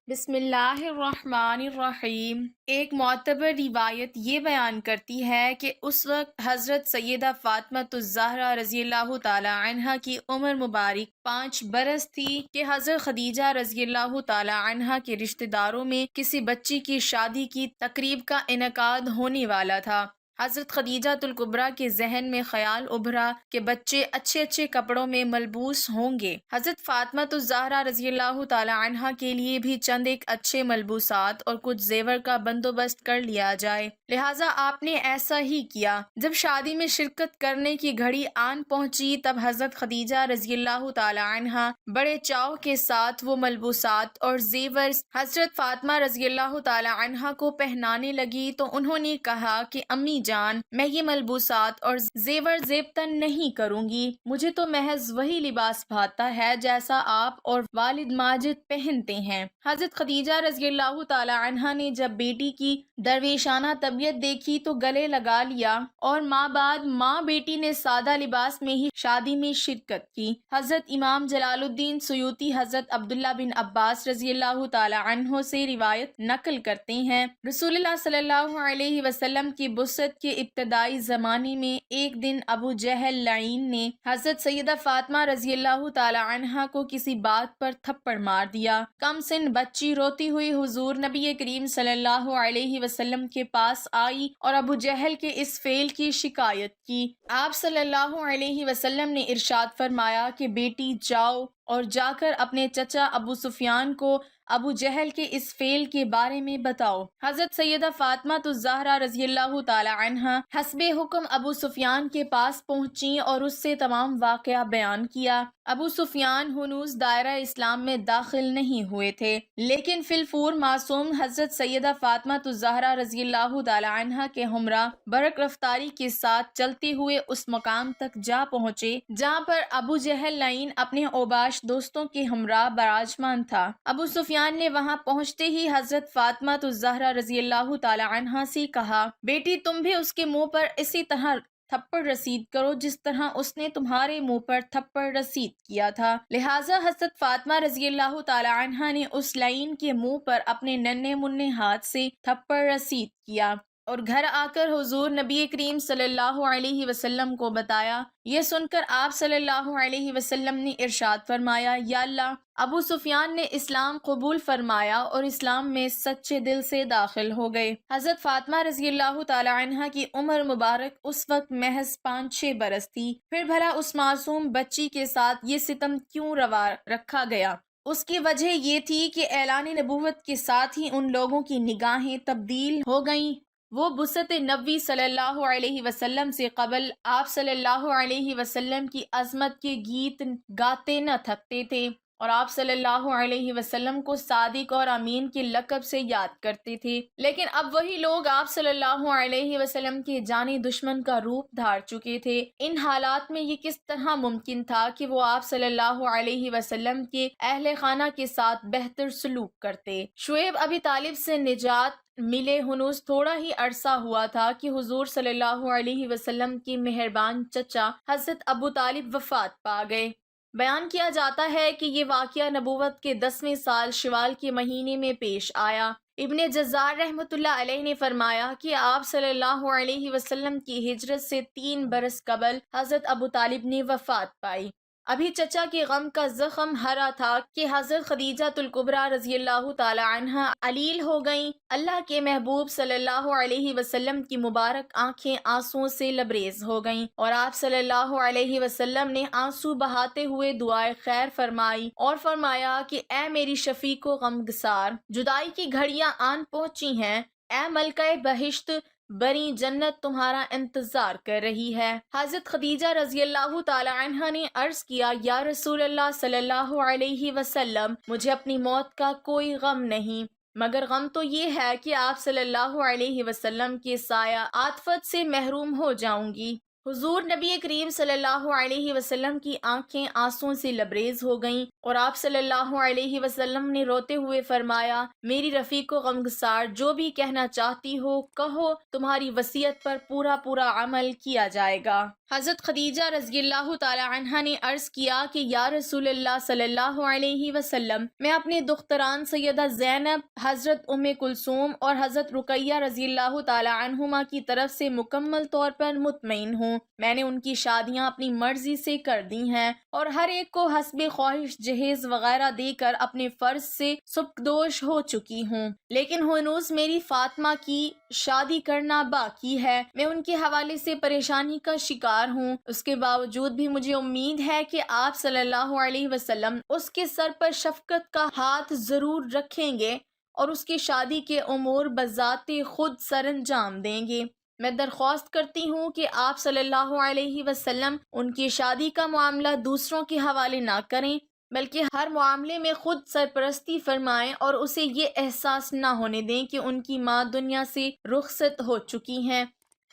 بسم اللہ الرحمن الرحیم۔ ایک معتبر روایت یہ بیان کرتی ہے کہ اس وقت حضرت سیدہ فاطمۃ الزہرا رضی اللہ تعالی عنہا کی عمر مبارک 5 برس تھی کہ حضرت خدیجہ رضی اللہ تعالی عنہا کے رشتہ داروں میں کسی بچی کی شادی کی تقریب کا انعقاد ہونے والا تھا۔ حضرت خدیجہ الکبریٰ کے ذہن میں خیال ابھرا کہ بچے اچھے اچھے کپڑوں میں ملبوس ہوں گے۔ حضرت فاطمۃ الزہرا رضی اللہ تعالی عنہا کے لیے بھی چند ایک اچھے ملبوسات اور کچھ زیور کا بندوبست کر لیا جائے، لہٰذا آپ نے ایسا ہی کیا۔ جب شادی میں شرکت کرنے کی گھڑی آن پہنچی تب حضرت خدیجہ رضی اللہ تعالی عنہا بڑے چاؤ کے ساتھ وہ ملبوسات اور زیور حضرت فاطمہ رضی اللہ تعالی عنہا کو پہنانے لگی تو انہوں نے کہا کہ امی جان، میں یہ ملبوسات اور زیور زیبتن نہیں کروں گی، مجھے تو محض وہی لباس بھاتا ہے جیسا آپ اور والد ماجد پہنتے ہیں۔ حضرت خدیجہ رضی اللہ تعالی عنہا نے جب بیٹی کی درویشانہ طبیعت دیکھی تو گلے لگا لیا اور ماں بیٹی نے سادہ لباس میں ہی شادی میں شرکت کی۔ حضرت امام جلال الدین سیوطی حضرت عبداللہ بن عباس رضی اللہ تعالی عنہ سے روایت نقل کرتے ہیں، رسول اللہ صلی اللہ علیہ وسلم کی بعثت کے ابتدائی زمانے میں ایک دن ابو جہل لعین نے حضرت سیدہ فاطمہ رضی اللہ تعالی عنہا کو کسی بات پر تھپڑ مار دیا۔ کم سن بچی روتی ہوئی حضور نبی کریم صلی اللہ علیہ وسلم کے پاس آئی اور ابو جہل کے اس فعل کی شکایت کی۔ آپ صلی اللہ علیہ وسلم نے ارشاد فرمایا کہ بیٹی جاؤ اور جا کر اپنے چچا ابو سفیان کو ابو جہل کے اس فعل کے بارے میں بتاؤ۔ حضرت سیدہ فاطمہ الزہرا رضی اللہ تعالی عنہا حسب حکم ابو سفیان کے پاس پہنچی اور اس سے تمام واقعہ بیان کیا۔ ابو سفیان ہنوز دائرہ اسلام میں داخل نہیں ہوئے تھے، لیکن فی الفور معصوم حضرت سیدہ فاطمہ الزہرا رضی اللہ تعالی عنہا کے ہمراہ برق رفتاری کے ساتھ چلتے ہوئے اس مقام تک جا پہنچے جہاں پر ابو جہل لعین اپنے اوباش دوستوں کے ہمراہ براجمان تھا۔ ابو سفیان نے وہاں پہنچتے ہی حضرت فاطمہ الزہرا رضی اللہ تعالی عنہا سے کہا، بیٹی تم بھی اس کے منہ پر اسی طرح تھپڑ رسید کرو جس طرح اس نے تمہارے منہ پر تھپڑ رسید کیا تھا۔ لہٰذا حضرت فاطمہ رضی اللہ تعالی عنہا نے اس لعین کے منہ پر اپنے ننھے منھے ہاتھ سے تھپڑ رسید کیا اور گھر آ کر حضور نبی کریم صلی اللہ علیہ وسلم کو بتایا۔ یہ سن کر آپ صلی اللہ علیہ وسلم نے ارشاد فرمایا، یا اللہ، ابو سفیان نے اسلام قبول فرمایا اور اسلام میں سچے دل سے داخل ہو گئے۔ حضرت فاطمہ رضی اللہ تعالی عنہا کی عمر مبارک اس وقت محض 5-6 برس تھی، پھر بھلا اس معصوم بچی کے ساتھ یہ ستم کیوں روا رکھا گیا؟ اس کی وجہ یہ تھی کہ اعلان نبوت کے ساتھ ہی ان لوگوں کی نگاہیں تبدیل ہو گئیں۔ وہ بعثت نبوی صلی اللہ علیہ وسلم سے قبل آپ صلی اللہ علیہ وسلم کی عظمت کے گیت گاتے نہ تھکتے تھے اور آپ صلی اللہ علیہ وسلم کو صادق اور امین کے لقب سے یاد کرتے تھے، لیکن اب وہی لوگ آپ صلی اللہ علیہ وسلم کے جانی دشمن کا روپ دھار چکے تھے۔ ان حالات میں یہ کس طرح ممکن تھا کہ وہ آپ صلی اللہ علیہ وسلم کے اہل خانہ کے ساتھ بہتر سلوک کرتے؟ شعیب ابی طالب سے نجات ملے ہنوز تھوڑا ہی عرصہ ہوا تھا کہ حضور صلی اللہ علیہ وسلم کے مہربان چچا حضرت ابو طالب وفات پا گئے۔ بیان کیا جاتا ہے کہ یہ واقعہ نبوت کے 10ویں سال شوال کے مہینے میں پیش آیا۔ ابن جزار رحمۃ اللہ علیہ نے فرمایا کہ آپ صلی اللہ علیہ وسلم کی ہجرت سے 3 برس قبل حضرت ابو طالب نے وفات پائی۔ ابھی چچا کے غم کا زخم ہرا تھا کہ حضرت خدیجہ الکبریٰ رضی اللہ تعالی عنہا علیل ہو گئیں۔ اللہ کے محبوب صلی اللہ علیہ وسلم کی مبارک آنکھیں آنسوؤں سے لبریز ہو گئیں اور آپ صلی اللہ علیہ وسلم نے آنسو بہاتے ہوئے دعائے خیر فرمائی اور فرمایا کہ اے میری شفیق و غمگسار، جدائی کی گھڑیاں آن پہنچی ہیں، اے ملکہ بہشت، بری جنت تمہارا انتظار کر رہی ہے۔ حضرت خدیجہ رضی اللہ تعالی عنہا نے عرض کیا، یا رسول اللہ صلی اللہ علیہ وسلم، مجھے اپنی موت کا کوئی غم نہیں، مگر غم تو یہ ہے کہ آپ صلی اللہ علیہ وسلم کے سایہ عاطفت سے محروم ہو جاؤں گی۔ حضور نبی کریم صلی اللہ علیہ وسلم کی آنکھیں آنسوؤں سے لبریز ہو گئیں اور آپ صلی اللہ علیہ وسلم نے روتے ہوئے فرمایا، میری رفیق و غمگسار، جو بھی کہنا چاہتی ہو کہو، تمہاری وصیت پر پورا عمل کیا جائے گا۔ حضرت خدیجہ رضی اللہ تعالی عنہا نے عرض کیا کہ یا رسول اللہ صلی اللہ علیہ وسلم، میں اپنے دختران سیدہ زینب، حضرت ام کلثوم اور حضرت رقیہ رضی اللہ تعالی عنہما کی طرف سے مکمل طور پر مطمئن ہوں۔ میں نے ان کی شادیاں اپنی مرضی سے کر دی ہیں اور ہر ایک کو حسب خواہش جہیز وغیرہ دے کر اپنے فرض سے سبکدوش ہو چکی ہوں، لیکن ہنوز میری فاطمہ کی شادی کرنا باقی ہے۔ میں ان کے حوالے سے پریشانی کا شکار ہوں، اس کے باوجود بھی مجھے امید ہے کہ آپ صلی اللہ علیہ وسلم اس کے سر پر شفقت کا ہاتھ ضرور رکھیں گے اور اس کی شادی کے امور بذات خود سر انجام دیں گے۔ میں درخواست کرتی ہوں کہ آپ صلی اللہ علیہ وسلم ان کی شادی کا معاملہ دوسروں کے حوالے نہ کریں، بلکہ ہر معاملے میں خود سرپرستی فرمائیں اور اسے یہ احساس نہ ہونے دیں کہ ان کی ماں دنیا سے رخصت ہو چکی ہیں۔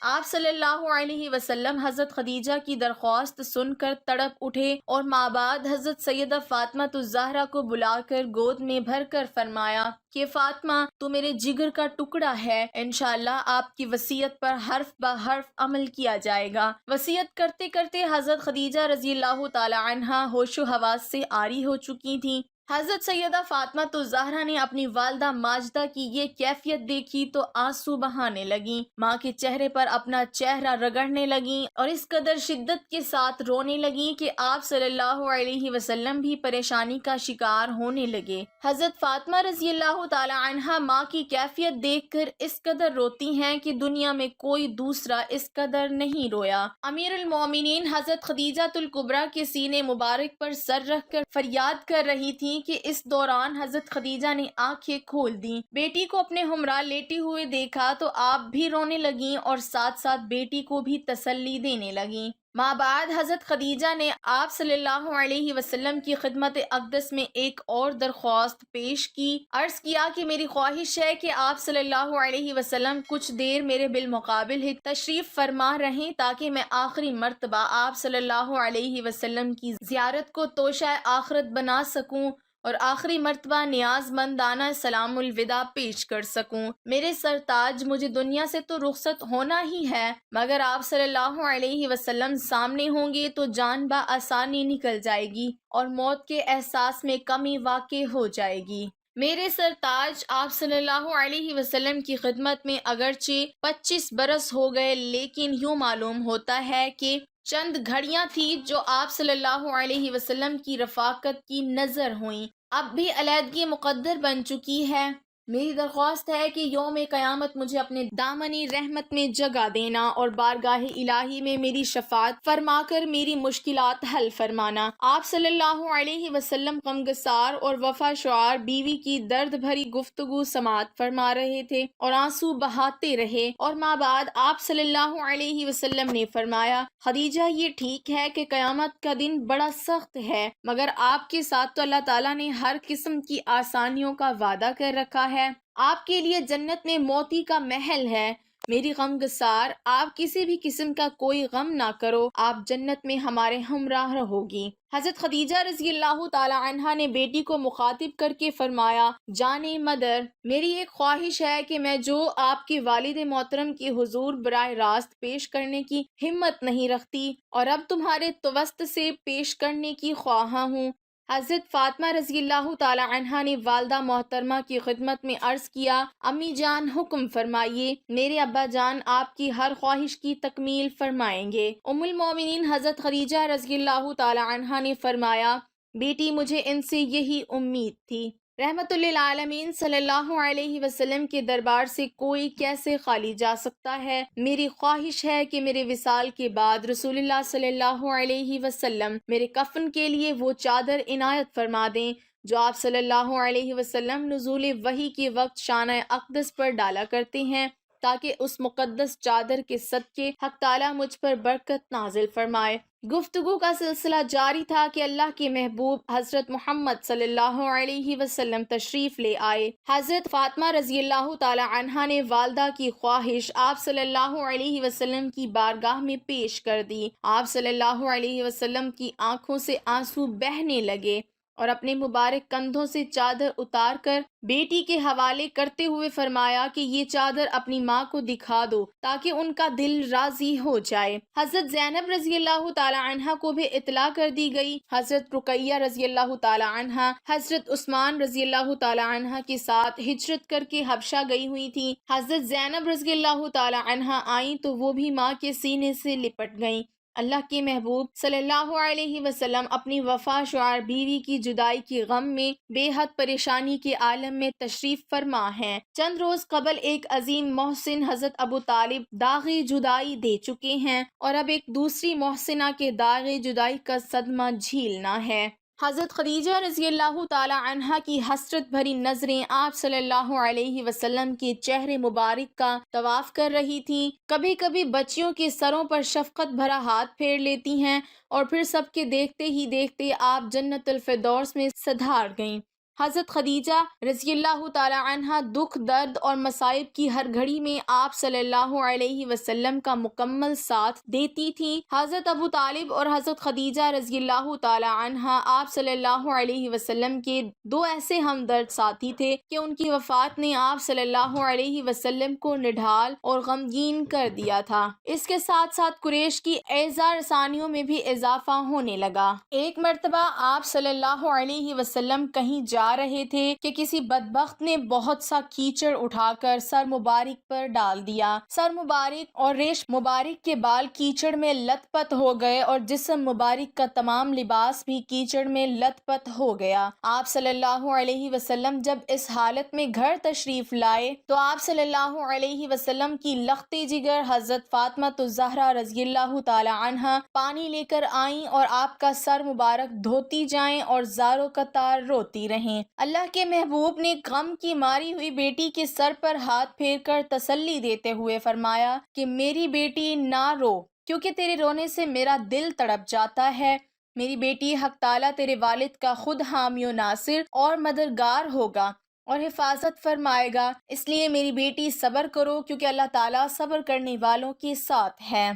آپ صلی اللہ علیہ وسلم حضرت خدیجہ کی درخواست سن کر تڑپ اٹھے اور ماں بعد حضرت سیدہ فاطمہ الزہرا کو بلا کر گود میں بھر کر فرمایا کہ فاطمہ، تو میرے جگر کا ٹکڑا ہے، انشاءاللہ آپ کی وصیت پر حرف بہ حرف عمل کیا جائے گا۔ وصیت کرتے کرتے حضرت خدیجہ رضی اللہ تعالی عنہا ہوش و حواس سے عاری ہو چکی تھیں۔ حضرت سیدہ فاطمہ الزہرا نے اپنی والدہ ماجدہ کی یہ کیفیت دیکھی تو آنسو بہانے لگیں، ماں کے چہرے پر اپنا چہرہ رگڑنے لگیں اور اس قدر شدت کے ساتھ رونے لگیں کہ آپ صلی اللہ علیہ وسلم بھی پریشانی کا شکار ہونے لگے۔ حضرت فاطمہ رضی اللہ تعالی عنہا ماں کی کیفیت دیکھ کر اس قدر روتی ہیں کہ دنیا میں کوئی دوسرا اس قدر نہیں رویا۔ امیر المومنین حضرت خدیجہ الکبریٰ کے سینے مبارک پر سر رکھ کر فریاد کر رہی تھیں کہ اس دوران حضرت خدیجہ نے آنکھیں کھول دیں، بیٹی کو اپنے ہمراہ لیٹے ہوئے دیکھا تو آپ بھی رونے لگیں اور ساتھ ساتھ بیٹی کو بھی تسلی دینے لگیں۔ ماں بعد حضرت خدیجہ نے آپ صلی اللہ علیہ وسلم کی خدمت اقدس میں ایک اور درخواست پیش کی، عرض کیا کہ میری خواہش ہے کہ آپ صلی اللہ علیہ وسلم کچھ دیر میرے بالمقابل ہی تشریف فرما رہیں تاکہ میں آخری مرتبہ آپ صلی اللہ علیہ وسلم کی زیارت کو توشہ آخرت بنا سکوں اور آخری مرتبہ نیاز مندانہ سلام الوداع پیش کر سکوں۔ میرے سرتاج، مجھے دنیا سے تو رخصت ہونا ہی ہے، مگر آپ صلی اللہ علیہ وسلم سامنے ہوں گے تو جان بآسانی نکل جائے گی اور موت کے احساس میں کمی واقع ہو جائے گی۔ میرے سرتاج، آپ صلی اللہ علیہ وسلم کی خدمت میں اگرچہ 25 برس ہو گئے، لیکن یوں معلوم ہوتا ہے کہ چند گھڑیاں تھی جو آپ صلی اللہ علیہ وسلم کی رفاقت کی نظر ہوئیں، اب بھی علیحدگی مقدر بن چکی ہے۔ میری درخواست ہے کہ یوم قیامت مجھے اپنے دامنی رحمت میں جگہ دینا اور بارگاہ الہی میں میری شفاعت فرما کر میری مشکلات حل فرمانا۔ آپ صلی اللہ علیہ وسلم غمگسار اور وفا شعار بیوی کی درد بھری گفتگو سماعت فرما رہے تھے اور آنسو بہاتے رہے، اور ماں بعد آپ صلی اللہ علیہ وسلم نے فرمایا، خدیجہ، یہ ٹھیک ہے کہ قیامت کا دن بڑا سخت ہے، مگر آپ کے ساتھ تو اللہ تعالیٰ نے ہر قسم کی آسانیوں کا وعدہ کر رکھا ہے۔ آپ کے لیے جنت میں موتی کا محل ہے۔ میری غمگسار، آپ کسی بھی قسم کا کوئی غم نہ کرو، آپ جنت میں ہمارے ہمراہ رہو گی۔ حضرت خدیجہ رضی اللہ تعالی عنہا نے بیٹی کو مخاطب کر کے فرمایا، جانے مدر، میری ایک خواہش ہے کہ میں جو آپ کے والد محترم کے حضور براہ راست پیش کرنے کی ہمت نہیں رکھتی اور اب تمہارے توسط سے پیش کرنے کی خواہاں ہوں۔ حضرت فاطمہ رضی اللہ تعالی عنہا نے والدہ محترمہ کی خدمت میں عرض کیا، امی جان حکم فرمائیے، میرے ابا جان آپ کی ہر خواہش کی تکمیل فرمائیں گے۔ ام المومنین حضرت خدیجہ رضی اللہ تعالی عنہا نے فرمایا، بیٹی، مجھے ان سے یہی امید تھی۔ رحمت للعالمین صلی اللہ علیہ وسلم کے دربار سے کوئی کیسے خالی جا سکتا ہے؟ میری خواہش ہے کہ میرے وصال کے بعد رسول اللہ صلی اللہ علیہ وسلم میرے کفن کے لیے وہ چادر عنایت فرما دیں جو آپ صلی اللہ علیہ وسلم نزول وحی کے وقت شانہ اقدس پر ڈالا کرتے ہیں، تاکہ اس مقدس چادر کے صدقے حق تعالیٰ مجھ پر برکت نازل فرمائے۔ گفتگو کا سلسلہ جاری تھا کہ اللہ کے محبوب حضرت محمد صلی اللہ علیہ وسلم تشریف لے آئے۔ حضرت فاطمہ رضی اللہ تعالی عنہا نے والدہ کی خواہش آپ صلی اللہ علیہ وسلم کی بارگاہ میں پیش کر دی۔ آپ صلی اللہ علیہ وسلم کی آنکھوں سے آنسو بہنے لگے۔ اور اپنے مبارک کندھوں سے چادر اتار کر بیٹی کے حوالے کرتے ہوئے فرمایا کہ یہ چادر اپنی ماں کو دکھا دو تاکہ ان کا دل راضی ہو جائے۔ حضرت زینب رضی اللہ تعالی عنہ کو بھی اطلاع کر دی گئی۔ حضرت رقیہ رضی اللہ تعالی عنہ حضرت عثمان رضی اللہ تعالی عنہ کے ساتھ ہجرت کر کے حبشہ گئی ہوئی تھی۔ حضرت زینب رضی اللہ تعالی عنہ آئیں تو وہ بھی ماں کے سینے سے لپٹ گئیں۔ اللہ کے محبوب صلی اللہ علیہ وسلم اپنی وفا شعار بیوی کی جدائی کی غم میں بے حد پریشانی کے عالم میں تشریف فرما ہیں۔ چند روز قبل ایک عظیم محسن حضرت ابو طالب داغ جدائی دے چکے ہیں اور اب ایک دوسری محسنہ کے داغ جدائی کا صدمہ جھیلنا ہے۔ حضرت خدیجہ رضی اللہ تعالی عنہ کی حسرت بھری نظریں آپ صلی اللہ علیہ وسلم کے چہرے مبارک کا طواف کر رہی تھیں۔ کبھی کبھی بچیوں کے سروں پر شفقت بھرا ہاتھ پھیر لیتی ہیں اور پھر سب کے دیکھتے ہی دیکھتے آپ جنت الفردوس میں سدھار گئیں۔ حضرت خدیجہ رضی اللہ تعالی عنہ دکھ درد اور مصائب کی ہر گھڑی میں آپ صلی اللہ علیہ وسلم کا مکمل ساتھ دیتی تھیں۔ حضرت ابو طالب اور حضرت خدیجہ رضی اللہ تعالی عنہ آپ صلی اللہ علیہ وسلم کے دو ایسے ہمدرد ساتھی تھے کہ ان کی وفات نے آپ صلی اللہ علیہ وسلم کو نڈھال اور غمگین کر دیا تھا۔ اس کے ساتھ ساتھ قریش کی ایذا رسانیوں میں بھی اضافہ ہونے لگا۔ ایک مرتبہ آپ صلی اللہ علیہ وسلم کہیں جا رہے تھے کہ کسی بدبخت نے بہت سا کیچڑ اٹھا کر سر مبارک پر ڈال دیا۔ سر مبارک اور ریش مبارک کے بال کیچڑ میں لت پت ہو گئے اور جسم مبارک کا تمام لباس بھی کیچڑ میں لت پت ہو گیا۔ آپ صلی اللہ علیہ وسلم جب اس حالت میں گھر تشریف لائے تو آپ صلی اللہ علیہ وسلم کی لخت جگر حضرت فاطمہ الزہرا رضی اللہ تعالی عنہ پانی لے کر آئیں اور آپ کا سر مبارک دھوتی جائیں اور زارو قطار روتی رہیں۔ اللہ کے محبوب نے غم کی ماری ہوئی بیٹی کے سر پر ہاتھ پھیر کر تسلی دیتے ہوئے فرمایا کہ میری بیٹی نہ رو، کیونکہ تیرے رونے سے میرا دل تڑپ جاتا ہے۔ میری بیٹی، حق تعالیٰ تیرے والد کا خود حامی و ناصر اور مددگار ہوگا اور حفاظت فرمائے گا، اس لیے میری بیٹی صبر کرو، کیونکہ اللہ تعالیٰ صبر کرنے والوں کے ساتھ ہے۔